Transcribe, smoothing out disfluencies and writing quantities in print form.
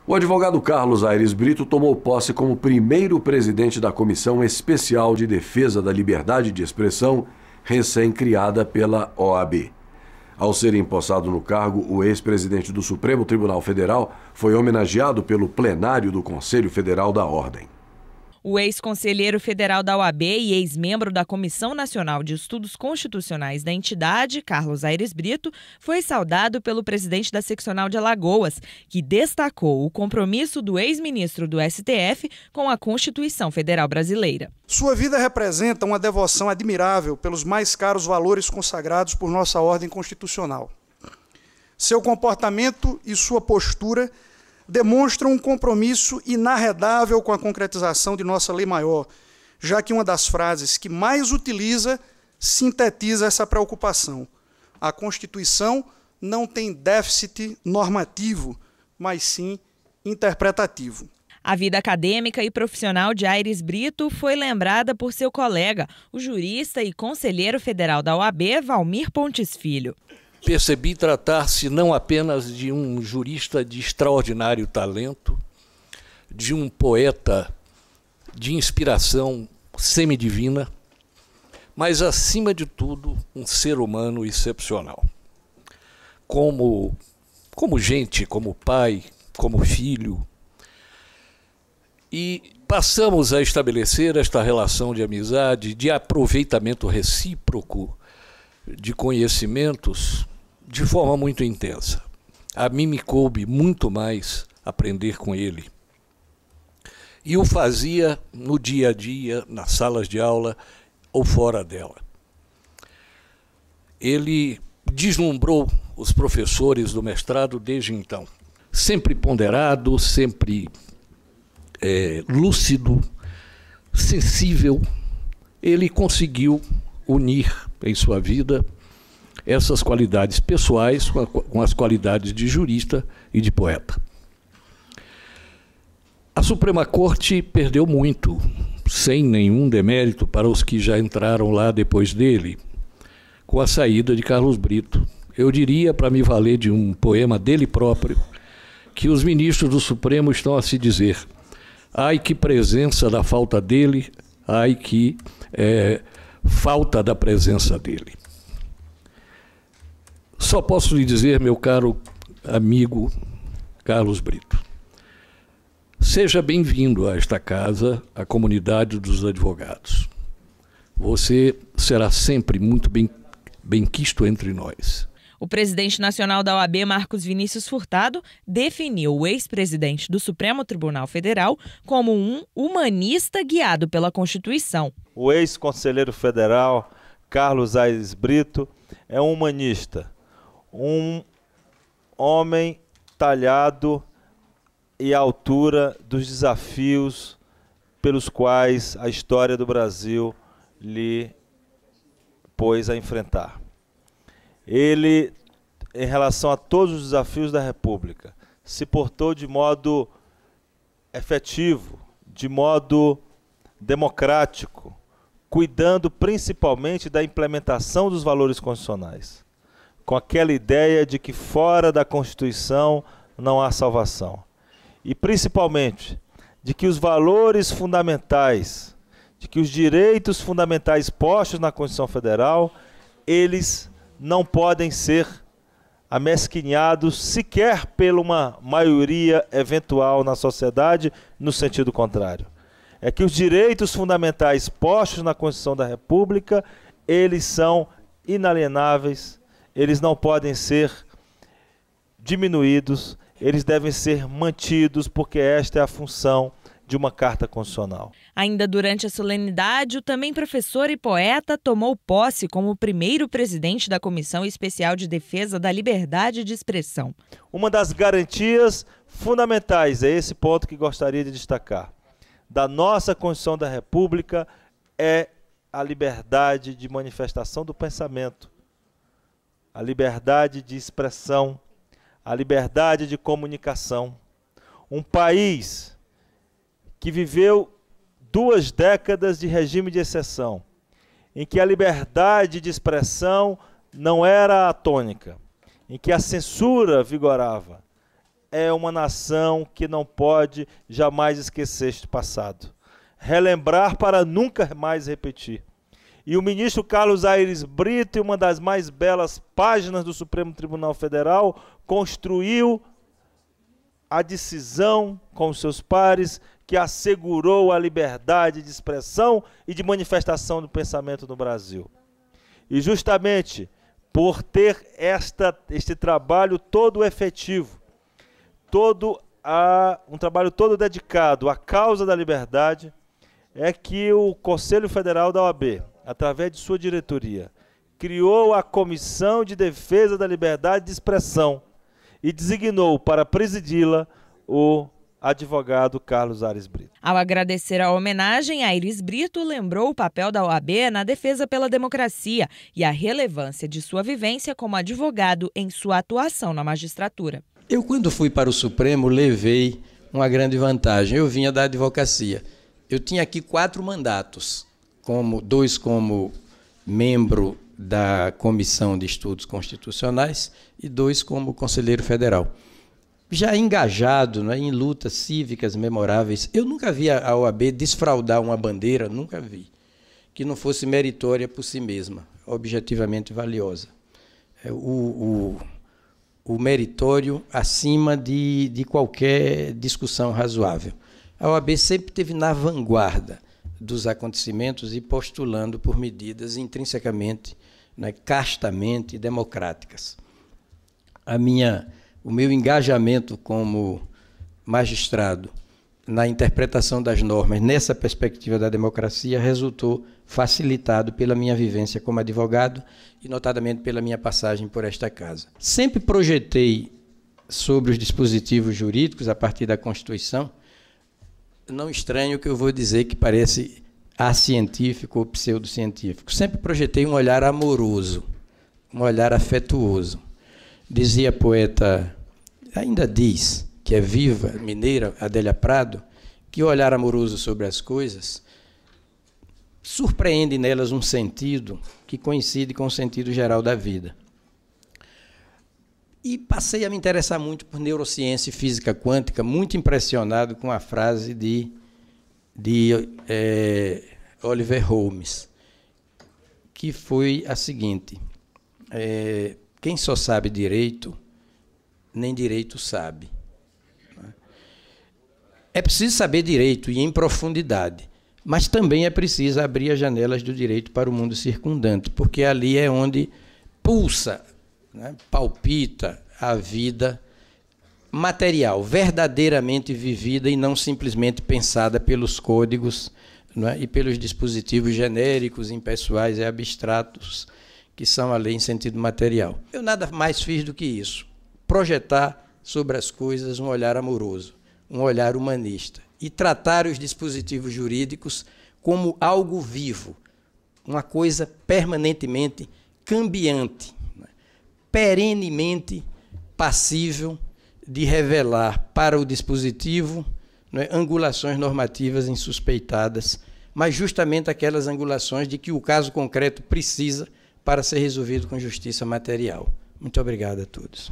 O advogado Carlos Aires Brito tomou posse como primeiro presidente da Comissão Especial de Defesa da Liberdade de Expressão, recém-criada pela OAB. Ao ser empossado no cargo, o ex-presidente do Supremo Tribunal Federal foi homenageado pelo plenário do Conselho Federal da Ordem. O ex-conselheiro federal da OAB e ex-membro da Comissão Nacional de Estudos Constitucionais da entidade, Carlos Aires Brito, foi saudado pelo presidente da seccional de Alagoas, que destacou o compromisso do ex-ministro do STF com a Constituição Federal Brasileira. Sua vida representa uma devoção admirável pelos mais caros valores consagrados por nossa ordem constitucional. Seu comportamento e sua postura demonstram um compromisso inarredável com a concretização de nossa lei maior, já que uma das frases que mais utiliza sintetiza essa preocupação. A Constituição não tem déficit normativo, mas sim interpretativo. A vida acadêmica e profissional de Aires Brito foi lembrada por seu colega, o jurista e conselheiro federal da OAB, Valmir Pontes Filho. Percebi tratar-se não apenas de um jurista de extraordinário talento, de um poeta de inspiração semidivina, mas, acima de tudo, um ser humano excepcional. Como gente, como pai, como filho. E passamos a estabelecer esta relação de amizade, de aproveitamento recíproco de conhecimentos, de forma muito intensa. A mim me coube muito mais aprender com ele. E o fazia no dia a dia, nas salas de aula ou fora dela. Ele deslumbrou os professores do mestrado desde então. Sempre ponderado, sempre lúcido, sensível, ele conseguiu unir em sua vida essas qualidades pessoais com as qualidades de jurista e de poeta. A Suprema Corte perdeu muito, sem nenhum demérito para os que já entraram lá depois dele, com a saída de Carlos Brito. Eu diria, para me valer de um poema dele próprio, que os ministros do Supremo estão a se dizer: ai que presença da falta dele, ai que falta da presença dele. Só posso lhe dizer, meu caro amigo Carlos Brito, seja bem-vindo a esta casa, à comunidade dos advogados. Você será sempre muito bem-quisto entre nós. O presidente nacional da OAB, Marcos Vinícius Furtado, definiu o ex-presidente do Supremo Tribunal Federal como um humanista guiado pela Constituição. O ex-conselheiro federal, Carlos Aires Brito, é um humanista, um homem talhado e à altura dos desafios pelos quais a história do Brasil lhe pôs a enfrentar. Ele, em relação a todos os desafios da República, se portou de modo efetivo, de modo democrático, cuidando principalmente da implementação dos valores constitucionais, com aquela ideia de que fora da Constituição não há salvação. E principalmente de que os valores fundamentais, de que os direitos fundamentais postos na Constituição Federal, eles não podem ser amesquinhados sequer por uma maioria eventual na sociedade, no sentido contrário. É que os direitos fundamentais postos na Constituição da República, eles são inalienáveis, eles não podem ser diminuídos, eles devem ser mantidos, porque esta é a função de uma Carta Constitucional. Ainda durante a solenidade, o também professor e poeta tomou posse como o primeiro presidente da Comissão Especial de Defesa da Liberdade de Expressão. Uma das garantias fundamentais, é esse ponto que gostaria de destacar, da nossa Constituição da República é a liberdade de manifestação do pensamento, a liberdade de expressão, a liberdade de comunicação. Um país que viveu 2 décadas de regime de exceção, em que a liberdade de expressão não era a tônica, em que a censura vigorava, é uma nação que não pode jamais esquecer este passado. Relembrar para nunca mais repetir. E o ministro Carlos Aires Brito, em uma das mais belas páginas do Supremo Tribunal Federal, construiu a decisão com seus pares que assegurou a liberdade de expressão e de manifestação do pensamento no Brasil. E justamente por ter este trabalho todo efetivo, um trabalho todo dedicado à causa da liberdade, é que o Conselho Federal da OAB, através de sua diretoria, criou a Comissão de Defesa da Liberdade de Expressão e designou para presidi-la o advogado Carlos Aires Brito. Ao agradecer a homenagem, Aires Brito lembrou o papel da OAB na defesa pela democracia e a relevância de sua vivência como advogado em sua atuação na magistratura. Eu, quando fui para o Supremo, levei uma grande vantagem. Eu vinha da advocacia. Eu tinha aqui 4 mandatos, 2 como membro da Comissão de Estudos Constitucionais e 2 como conselheiro federal. Já engajado, né, em lutas cívicas memoráveis, eu nunca vi a OAB desfraudar uma bandeira, nunca vi, que não fosse meritória por si mesma, objetivamente valiosa. O meritório acima de qualquer discussão razoável. A OAB sempre esteve na vanguarda dos acontecimentos e postulando por medidas intrinsecamente, né, castamente democráticas. O meu engajamento como magistrado na interpretação das normas nessa perspectiva da democracia resultou facilitado pela minha vivência como advogado e, notadamente, pela minha passagem por esta casa. Sempre projetei sobre os dispositivos jurídicos, a partir da Constituição, não estranho o que eu vou dizer que parece acientífico ou pseudocientífico. Sempre projetei um olhar amoroso, um olhar afetuoso. Dizia a poeta, ainda diz, que é viva, mineira, Adélia Prado, que o olhar amoroso sobre as coisas surpreende nelas um sentido que coincide com o sentido geral da vida. E passei a me interessar muito por neurociência e física quântica, muito impressionado com a frase de Oliver Holmes, que foi a seguinte: quem só sabe direito, nem direito sabe. É preciso saber direito e em profundidade, mas também é preciso abrir as janelas do direito para o mundo circundante, porque ali é onde pulsa, né, palpita a vida material, verdadeiramente vivida e não simplesmente pensada pelos códigos, né, e pelos dispositivos genéricos, impessoais e abstratos que são a lei em sentido material. Eu nada mais fiz do que isso, projetar sobre as coisas um olhar amoroso, um olhar humanista, e tratar os dispositivos jurídicos como algo vivo, uma coisa permanentemente cambiante, né, perenemente passível de revelar para o dispositivo, né, angulações normativas insuspeitadas, mas justamente aquelas angulações de que o caso concreto precisa para ser resolvido com justiça material. Muito obrigado a todos.